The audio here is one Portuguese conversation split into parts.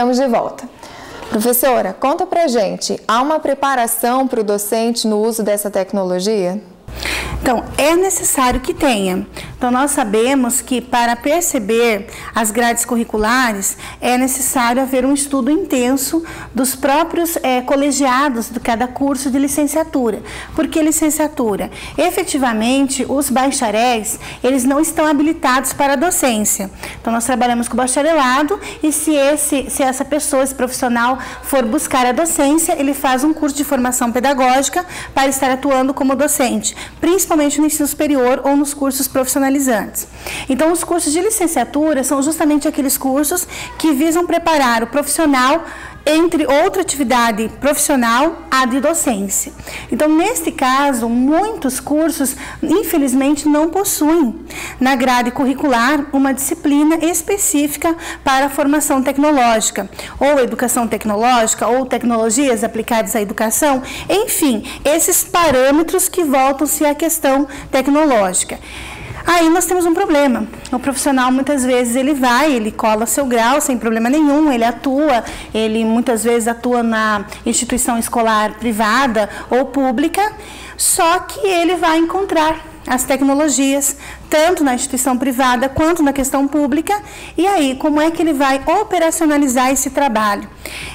Estamos de volta. Professora, conta pra gente, há uma preparação para o docente no uso dessa tecnologia? Então, é necessário que tenha. Então, nós sabemos que para perceber as grades curriculares, é necessário haver um estudo intenso dos próprios colegiados de cada curso de licenciatura. Por que licenciatura? Efetivamente, os bacharéis, eles não estão habilitados para a docência. Então, nós trabalhamos com o bacharelado e se essa pessoa, esse profissional, for buscar a docência, ele faz um curso de formação pedagógica para estar atuando como docente, principalmente no ensino superior ou nos cursos profissionalizantes. Então, os cursos de licenciatura são justamente aqueles cursos que visam preparar o profissional entre outra atividade profissional, a de docência. Então, neste caso, muitos cursos, infelizmente, não possuem na grade curricular uma disciplina específica para a formação tecnológica, ou educação tecnológica, ou tecnologias aplicadas à educação, enfim, esses parâmetros que voltam-se à questão tecnológica. Aí nós temos um problema. O profissional muitas vezes ele cola seu grau sem problema nenhum, ele muitas vezes atua na instituição escolar privada ou pública, só que ele vai encontrar as tecnologias, tanto na instituição privada quanto na questão pública, e aí como é que ele vai operacionalizar esse trabalho?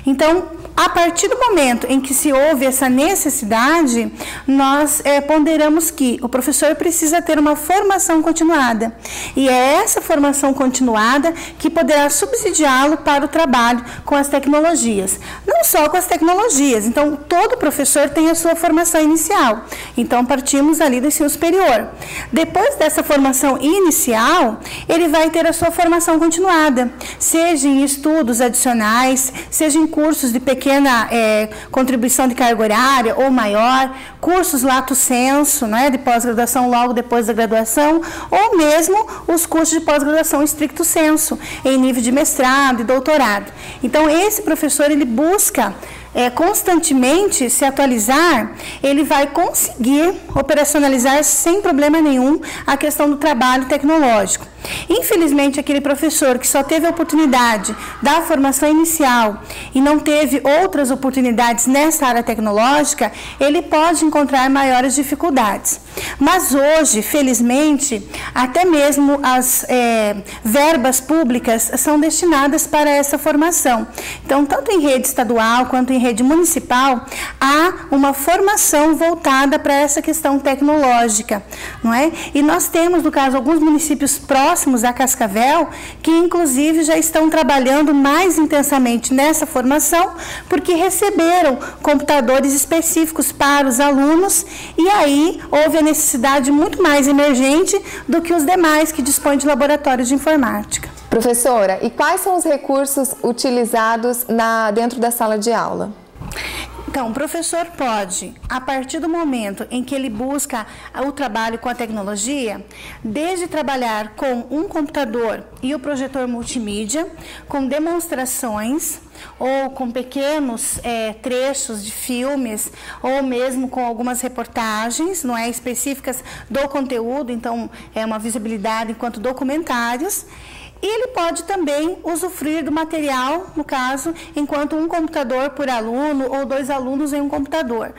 Então, a partir do momento em que se houve essa necessidade, nós ponderamos que o professor precisa ter uma formação continuada. E é essa formação continuada que poderá subsidiá-lo para o trabalho com as tecnologias. Não só com as tecnologias, então todo professor tem a sua formação inicial. Então partimos ali do ensino superior. Depois dessa formação inicial, ele vai ter a sua formação continuada, seja em estudos adicionais, seja em cursos de pequena contribuição de carga horária ou maior, cursos lato sensu, né, de pós-graduação logo depois da graduação, ou mesmo os cursos de pós-graduação stricto sensu, em nível de mestrado e doutorado. Então, esse professor, ele busca constantemente se atualizar, ele vai conseguir operacionalizar sem problema nenhum a questão do trabalho tecnológico. Infelizmente, aquele professor que só teve a oportunidade da formação inicial e não teve outras oportunidades nessa área tecnológica, ele pode encontrar maiores dificuldades. Mas hoje, felizmente, até mesmo as verbas públicas são destinadas para essa formação. Então, tanto em rede estadual quanto em rede municipal, há uma formação voltada para essa questão tecnológica, não é? E nós temos, no caso, alguns municípios próximos a Cascavel, que inclusive já estão trabalhando mais intensamente nessa formação, porque receberam computadores específicos para os alunos, e aí houve a necessidade muito mais emergente do que os demais que dispõem de laboratórios de informática. Professora, e quais são os recursos utilizados dentro da sala de aula? Então, o professor pode, a partir do momento em que ele busca o trabalho com a tecnologia, desde trabalhar com um computador e o projetor multimídia, com demonstrações ou com pequenos trechos de filmes, ou mesmo com algumas reportagens, não é, específicas do conteúdo, então é uma visibilidade enquanto documentários. E ele pode também usufruir do material, no caso, enquanto um computador por aluno ou 2 alunos em um computador.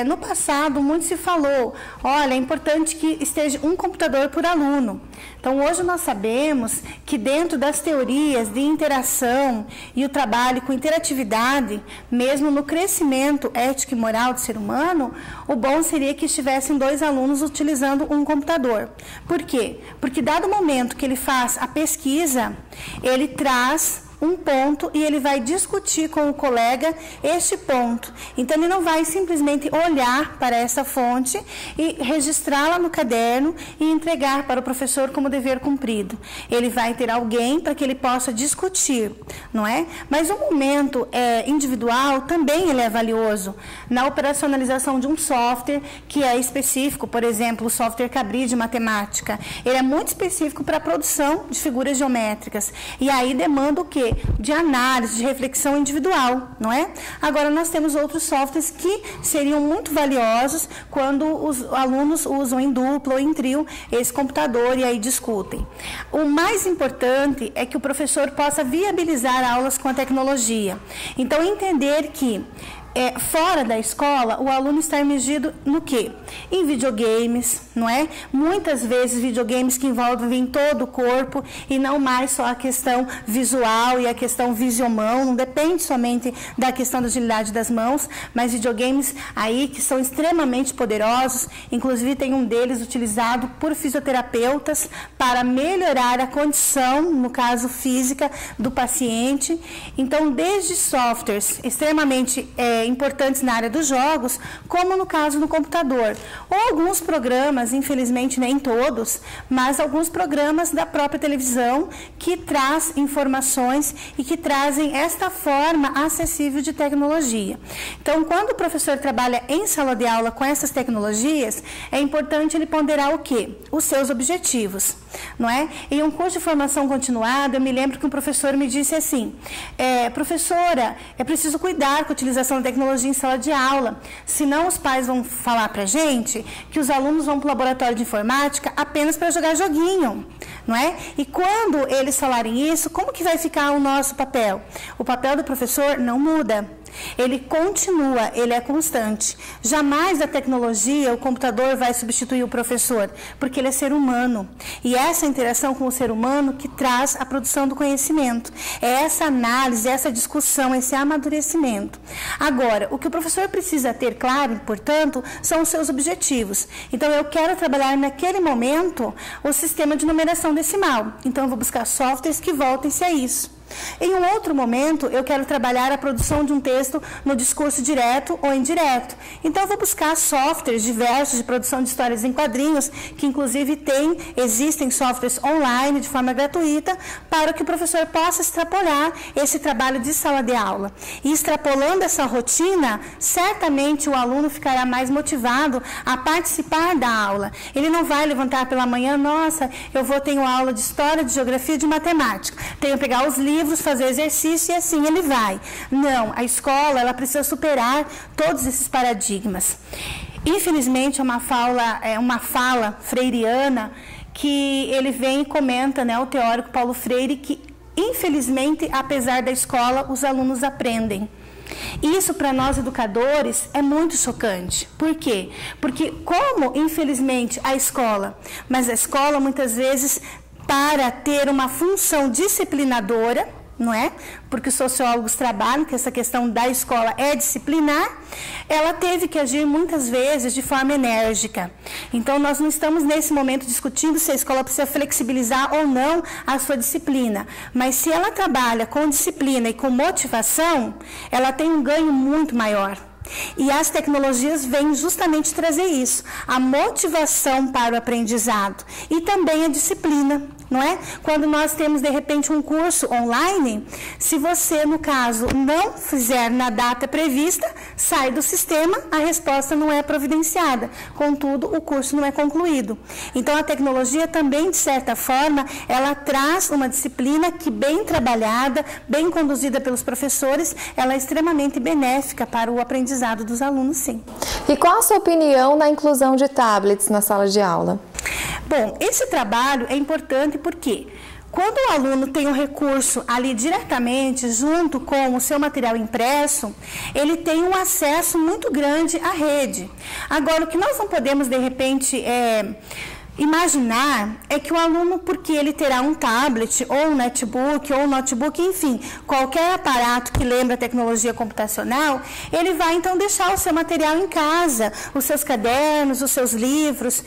No passado, muito se falou, olha, é importante que esteja um computador por aluno. Então, hoje nós sabemos que dentro das teorias de interação e o trabalho com interatividade, mesmo no crescimento ético e moral do ser humano, o bom seria que estivessem 2 alunos utilizando um computador. Por quê? Porque dado o momento que ele faz a pesquisa, ele traz um ponto e ele vai discutir com o colega este ponto. Então, ele não vai simplesmente olhar para essa fonte e registrá-la no caderno e entregar para o professor como dever cumprido. Ele vai ter alguém para que ele possa discutir, não é? Mas o momento individual também ele é valioso na operacionalização de um software que é específico, por exemplo, o software Cabri de matemática. Ele é muito específico para a produção de figuras geométricas. E aí demanda o quê? quê? De análise, de reflexão individual, não é? Agora, nós temos outros softwares que seriam muito valiosos quando os alunos usam em dupla ou em trio esse computador e aí discutem. O mais importante é que o professor possa viabilizar aulas com a tecnologia. Então, entender que fora da escola, o aluno está imergido no quê? Em videogames, não é? Muitas vezes videogames que envolvem todo o corpo e não mais só a questão visual e a questão visiomão, não depende somente da questão da agilidade das mãos, mas videogames aí que são extremamente poderosos, inclusive tem um deles utilizado por fisioterapeutas para melhorar a condição, no caso física, do paciente. Então, desde softwares extremamente importantes na área dos jogos, como no caso no computador. Ou alguns programas, infelizmente nem todos, mas alguns programas da própria televisão que traz informações e que trazem esta forma acessível de tecnologia. Então, quando o professor trabalha em sala de aula com essas tecnologias, é importante ele ponderar o quê? Os seus objetivos, não é? Em um curso de formação continuada, eu me lembro que um professor me disse assim, professora, é preciso cuidar com a utilização da tecnologia em sala de aula, senão os pais vão falar para a gente que os alunos vão para o laboratório de informática apenas para jogar joguinho, não é? E quando eles falarem isso, como que vai ficar o nosso papel? O papel do professor não muda. Ele continua, ele é constante. Jamais a tecnologia, o computador vai substituir o professor, porque ele é ser humano. E essa interação com o ser humano que traz a produção do conhecimento. É essa análise, essa discussão, esse amadurecimento. Agora, o que o professor precisa ter claro, portanto, são os seus objetivos. Então, eu quero trabalhar naquele momento o sistema de numeração decimal. Então, eu vou buscar softwares que voltem-se a isso. Em um outro momento, eu quero trabalhar a produção de um texto no discurso direto ou indireto. Então, eu vou buscar softwares diversos de produção de histórias em quadrinhos, que inclusive existem softwares online de forma gratuita, para que o professor possa extrapolar esse trabalho de sala de aula. E extrapolando essa rotina, certamente o aluno ficará mais motivado a participar da aula. Ele não vai levantar pela manhã, nossa, tenho aula de história, de geografia e de matemática. Tenho que pegar os livros, fazer exercício e assim ele vai. Não, a escola ela precisa superar todos esses paradigmas. Infelizmente, é uma fala freiriana que ele vem e comenta, né, o teórico Paulo Freire, que infelizmente, apesar da escola, os alunos aprendem. Isso, para nós educadores, é muito chocante. Por quê? Porque como, infelizmente, a escola muitas vezes, para ter uma função disciplinadora, não é? Porque os sociólogos trabalham que essa questão da escola é disciplinar, ela teve que agir muitas vezes de forma enérgica. Então, nós não estamos nesse momento discutindo se a escola precisa flexibilizar ou não a sua disciplina, mas se ela trabalha com disciplina e com motivação, ela tem um ganho muito maior. E as tecnologias vêm justamente trazer isso, a motivação para o aprendizado e também a disciplina, não é? Quando nós temos, de repente, um curso online, se você, no caso, não fizer na data prevista, sai do sistema, a resposta não é providenciada, contudo, o curso não é concluído. Então, a tecnologia também, de certa forma, ela traz uma disciplina que, bem trabalhada, bem conduzida pelos professores, ela é extremamente benéfica para o aprendizado dos alunos, sim. E qual a sua opinião na inclusão de tablets na sala de aula? Bom, esse trabalho é importante porque quando o aluno tem um recurso ali diretamente, junto com o seu material impresso, ele tem um acesso muito grande à rede. Agora, o que nós não podemos, de repente, imaginar é que o aluno, porque ele terá um tablet, ou um netbook, ou um notebook, enfim, qualquer aparato que lembre a tecnologia computacional, ele vai então deixar o seu material em casa, os seus cadernos, os seus livros,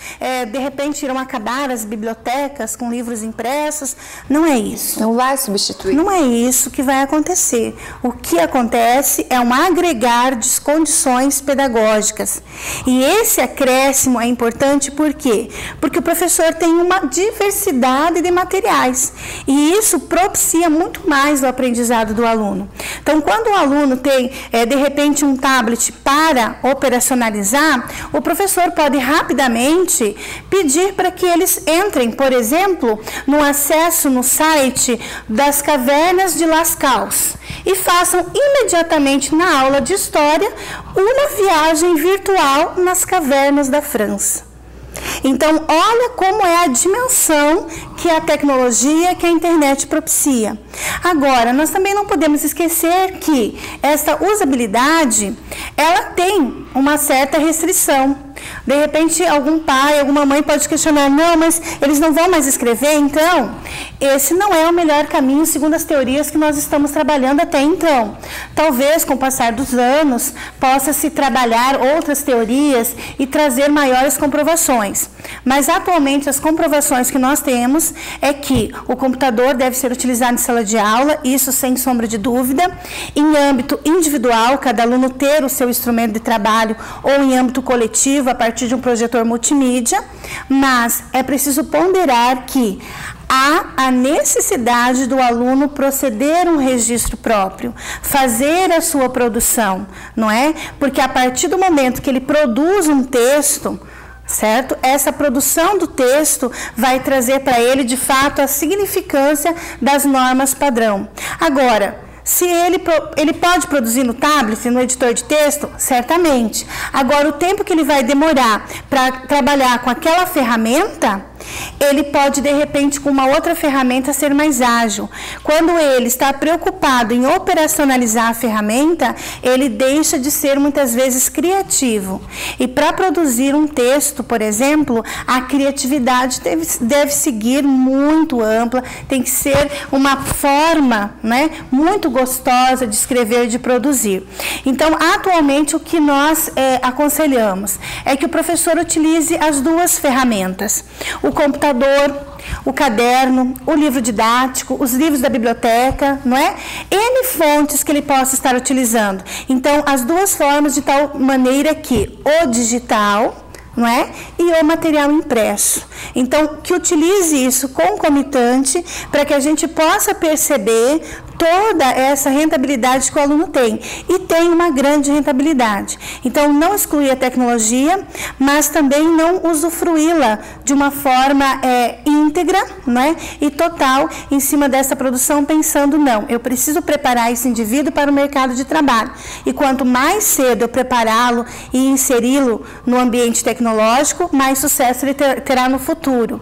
de repente irão acabar as bibliotecas com livros impressos. Não é isso. Não vai substituir. Não é isso que vai acontecer. O que acontece é um agregar de condições pedagógicas. E esse acréscimo é importante por quê? Porque porque o professor tem uma diversidade de materiais e isso propicia muito mais o aprendizado do aluno. Então, quando o aluno tem, de repente, um tablet para operacionalizar, o professor pode rapidamente pedir para que eles entrem, por exemplo, no acesso no site das Cavernas de Lascaux e façam imediatamente na aula de história uma viagem virtual nas cavernas da França. Então, olha como é a dimensão que a tecnologia, que a internet propicia. Agora, nós também não podemos esquecer que essa usabilidade, ela tem uma certa restrição. De repente, algum pai, alguma mãe pode questionar, não, mas eles não vão mais escrever, então, esse não é o melhor caminho segundo as teorias que nós estamos trabalhando até então. Talvez, com o passar dos anos, possa-se trabalhar outras teorias e trazer maiores comprovações. Mas, atualmente, as comprovações que nós temos é que o computador deve ser utilizado em sala de aula, isso sem sombra de dúvida, em âmbito individual, cada aluno ter o seu instrumento de trabalho, ou em âmbito coletivo, a partir de um projetor multimídia, mas é preciso ponderar que há a necessidade do aluno proceder um registro próprio, fazer a sua produção, não é? Porque a partir do momento que ele produz um texto, certo? Essa produção do texto vai trazer para ele, de fato, a significância das normas padrão. Agora, se ele pode produzir no tablet, no editor de texto? Certamente. Agora, o tempo que ele vai demorar para trabalhar com aquela ferramenta, ele pode, de repente, com uma outra ferramenta, ser mais ágil. Quando ele está preocupado em operacionalizar a ferramenta, ele deixa de ser, muitas vezes, criativo. E para produzir um texto, por exemplo, a criatividade deve seguir muito ampla, tem que ser uma forma, né, muito gostosa de escrever, de produzir. Então, atualmente, o que nós aconselhamos é que o professor utilize as duas ferramentas. O computador, o caderno, o livro didático, os livros da biblioteca, não é? N fontes que ele possa estar utilizando. Então, as duas formas, de tal maneira que o digital, não é? E o material impresso. Então, que utilize isso concomitante para que a gente possa perceber toda essa rentabilidade que o aluno tem. E tem uma grande rentabilidade. Então, não excluir a tecnologia, mas também não usufruí-la de uma forma íntegra, não é? E total em cima dessa produção, pensando, não, eu preciso preparar esse indivíduo para o mercado de trabalho. E quanto mais cedo eu prepará-lo e inseri-lo no ambiente tecnológico, mais sucesso ele terá no futuro.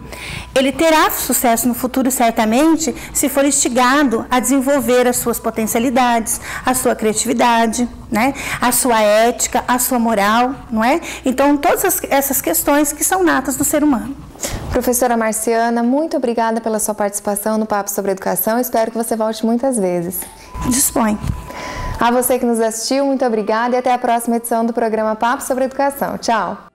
Ele terá sucesso no futuro, certamente, se for instigado a desenvolver as suas potencialidades, a sua criatividade, né? A sua ética, a sua moral, não é? Então, todas essas questões que são natas do ser humano. Professora Marciana, muito obrigada pela sua participação no Papo sobre Educação. Espero que você volte muitas vezes. Dispõe. A você que nos assistiu, muito obrigada e até a próxima edição do programa Papo sobre Educação. Tchau!